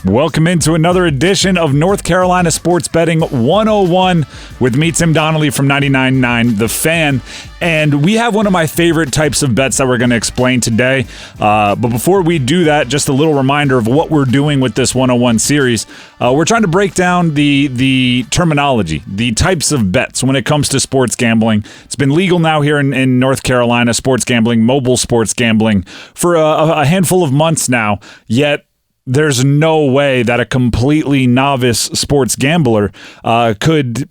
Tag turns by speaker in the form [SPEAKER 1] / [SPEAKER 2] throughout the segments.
[SPEAKER 1] Welcome into another edition of North Carolina Sports Betting 101 with me, Tim Donnelly from 99.9 The Fan. And we have one of my favorite types of bets that we're going to explain today. But before we do that, just a little reminder of what we're doing with this 101 series. We're trying to break down the terminology, the types of bets when it comes to sports gambling. It's been legal now here in North Carolina, sports gambling, mobile sports gambling, for a handful of months now, yet there's no way that a completely novice sports gambler could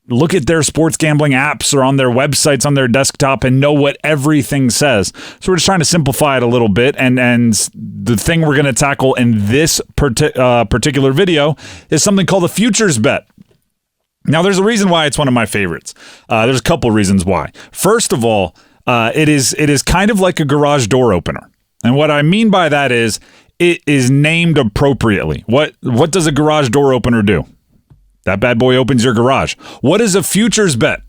[SPEAKER 1] look at their sports gambling apps or on their websites on their desktop and know what everything says. So we're just trying to simplify it a little bit. And the thing we're going to tackle in this particular video is something called a futures bet. Now, there's a reason why it's one of my favorites. There's a couple reasons why. First of all, it is kind of like a garage door opener. And what I mean by that is it is named appropriately. What does a garage door opener do? That bad boy opens your garage. What is a futures bet?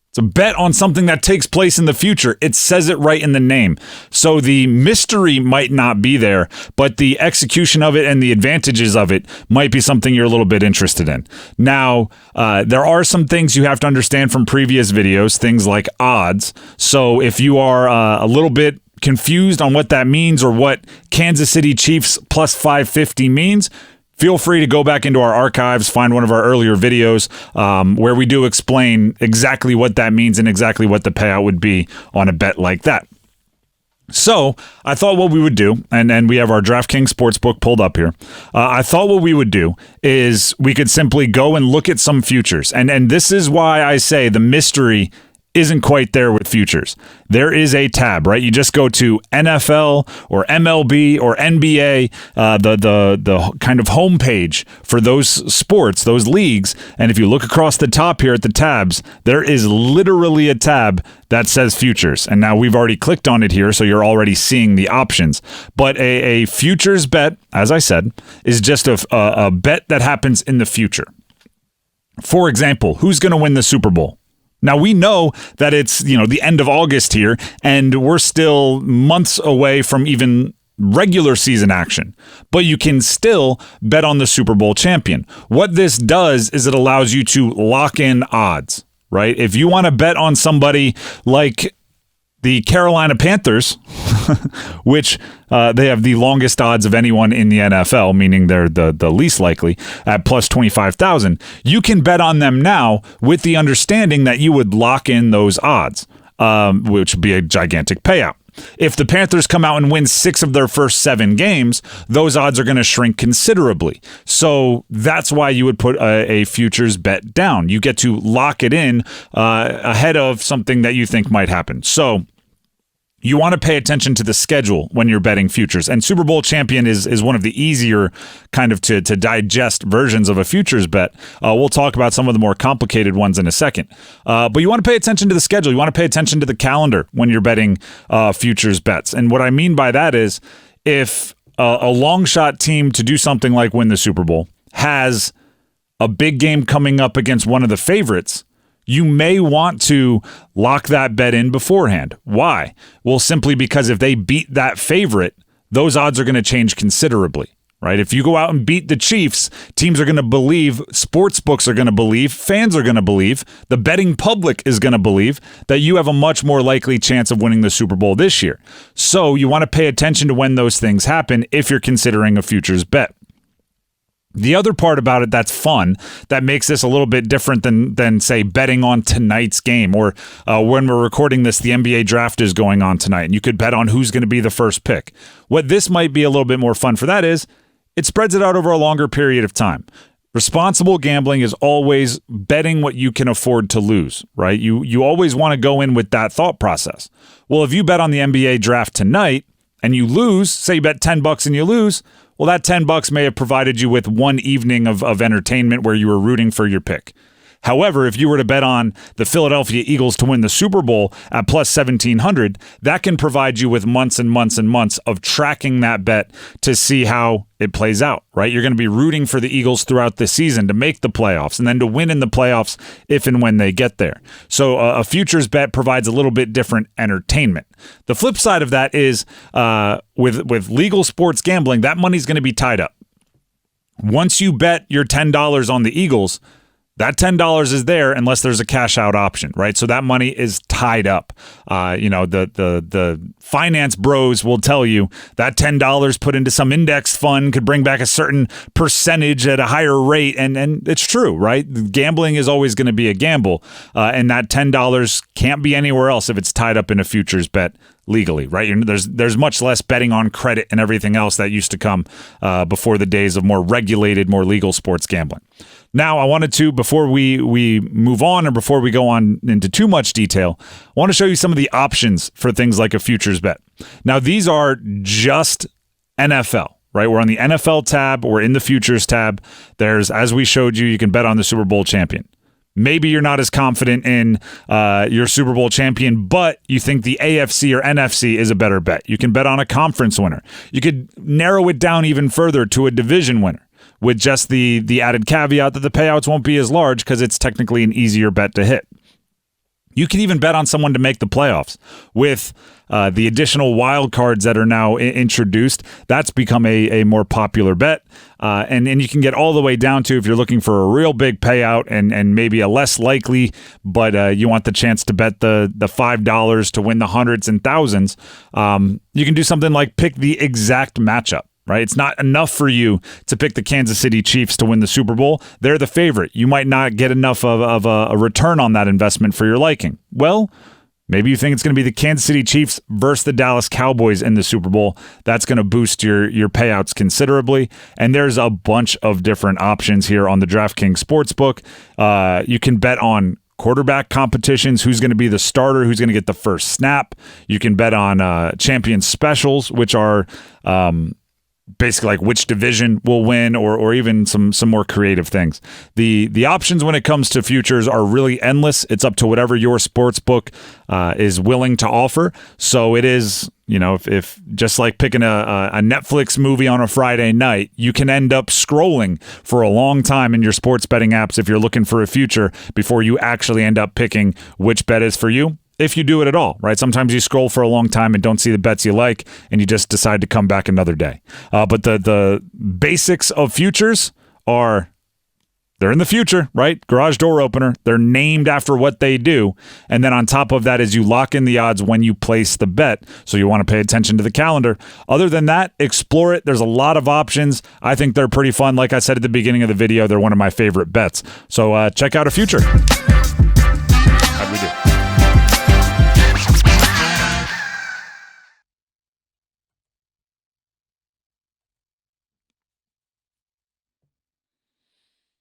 [SPEAKER 1] It's a bet on something that takes place in the future. It says it right in the name. So the mystery might not be there, but the execution of it and the advantages of it might be something you're a little bit interested in. Now, there are some things you have to understand from previous videos, things like odds. So if you are a little bit confused on what that means or what Kansas City Chiefs plus 550 means, feel free to go back into our archives, find one of our earlier videos where we do explain exactly what that means and exactly what the payout would be on a bet like that. So I thought what we would do, and we have our DraftKings Sportsbook pulled up here. I thought what we would do is we could simply go and look at some futures. And this is why I say the mystery isn't quite there with futures. There is a tab, right? You just go to NFL or MLB or NBA, the kind of homepage for those sports, those leagues. And if you look across the top here at the tabs, there is literally a tab that says futures. And now we've already clicked on it here, so you're already seeing the options. But a futures bet, as I said, is just a bet that happens in the future. For example, who's going to win the Super Bowl? Now, we know that it's, the end of August here, and we're still months away from even regular season action, but you can still bet on the Super Bowl champion. What this does is it allows you to lock in odds, right? If you want to bet on somebody like the Carolina Panthers, which they have the longest odds of anyone in the NFL, meaning they're the least likely, at plus 25,000. You can bet on them now with the understanding that you would lock in those odds, which would be a gigantic payout. If the Panthers come out and win 6 of their first 7 games, those odds are going to shrink considerably. So that's why you would put a futures bet down. You get to lock it in ahead of something that you think might happen. So you want to pay attention to the schedule when you're betting futures. And Super Bowl champion is one of the easier kind of to digest versions of a futures bet. We'll talk about some of the more complicated ones in a second. But you want to pay attention to the schedule. You want to pay attention to the calendar when you're betting futures bets. And what I mean by that is if a long shot team to do something like win the Super Bowl has a big game coming up against one of the favorites, you may want to lock that bet in beforehand. Why? Well, simply because if they beat that favorite, those odds are going to change considerably, right? If you go out and beat the Chiefs, teams are going to believe, sports books are going to believe, fans are going to believe, the betting public is going to believe that you have a much more likely chance of winning the Super Bowl this year. So you want to pay attention to when those things happen if you're considering a futures bet. The other part about it that's fun, that makes this a little bit different than say, betting on tonight's game, or when we're recording this, the NBA draft is going on tonight, and you could bet on who's going to be the first pick. What this might be a little bit more fun for that is, it spreads it out over a longer period of time. Responsible gambling is always betting what you can afford to lose, right? You always want to go in with that thought process. Well, if you bet on the NBA draft tonight, and you lose, say you bet $10 and you lose, well, that $10 may have provided you with one evening of entertainment where you were rooting for your pick. However, if you were to bet on the Philadelphia Eagles to win the Super Bowl at plus 1,700, that can provide you with months and months and months of tracking that bet to see how it plays out, right? You're going to be rooting for the Eagles throughout the season to make the playoffs and then to win in the playoffs if and when they get there. So a futures bet provides a little bit different entertainment. The flip side of that is with legal sports gambling, that money's going to be tied up. Once you bet your $10 on the Eagles, that $10 is there unless there's a cash out option, right? So that money is tied up. The finance bros will tell you that $10 put into some index fund could bring back a certain percentage at a higher rate, and it's true, right? Gambling is always going to be a gamble, and that $10 can't be anywhere else if it's tied up in a futures bet legally, right? There's much less betting on credit and everything else that used to come before the days of more regulated, more legal sports gambling. Now, I wanted to, before we move on or before we go on into too much detail, I want to show you some of the options for things like a futures bet. Now, these are just NFL, right? We're on the NFL tab, we're in the futures tab. There's, as we showed you, you can bet on the Super Bowl champion. Maybe you're not as confident in your Super Bowl champion, but you think the AFC or NFC is a better bet. You can bet on a conference winner. You could narrow it down even further to a division winner, with just the added caveat that the payouts won't be as large because it's technically an easier bet to hit. You can even bet on someone to make the playoffs. With the additional wild cards that are now introduced, that's become a more popular bet. And you can get all the way down to, if you're looking for a real big payout and maybe a less likely, but you want the chance to bet the $5 to win the hundreds and thousands, you can do something like pick the exact matchup. Right? It's not enough for you to pick the Kansas City Chiefs to win the Super Bowl. They're the favorite. You might not get enough of a return on that investment for your liking. Well, maybe you think it's going to be the Kansas City Chiefs versus the Dallas Cowboys in the Super Bowl. That's going to boost your payouts considerably. And there's a bunch of different options here on the DraftKings Sportsbook. You can bet on quarterback competitions, who's going to be the starter, who's going to get the first snap. You can bet on champion specials, which are basically like which division will win, or even some more creative things. The options when it comes to futures are really endless. It's up to whatever your sports book is willing to offer. So it is, if just like picking a Netflix movie on a Friday night, you can end up scrolling for a long time in your sports betting apps if you're looking for a future before you actually end up picking which bet is for you. If you do it at all, right? Sometimes you scroll for a long time and don't see the bets you like, and you just decide to come back another day. But the basics of futures are, they're in the future, right? Garage door opener. They're named after what they do. And then on top of that is you lock in the odds when you place the bet. So you want to pay attention to the calendar. Other than that, explore it. There's a lot of options. I think they're pretty fun. Like I said at the beginning of the video, they're one of my favorite bets. So check out a future.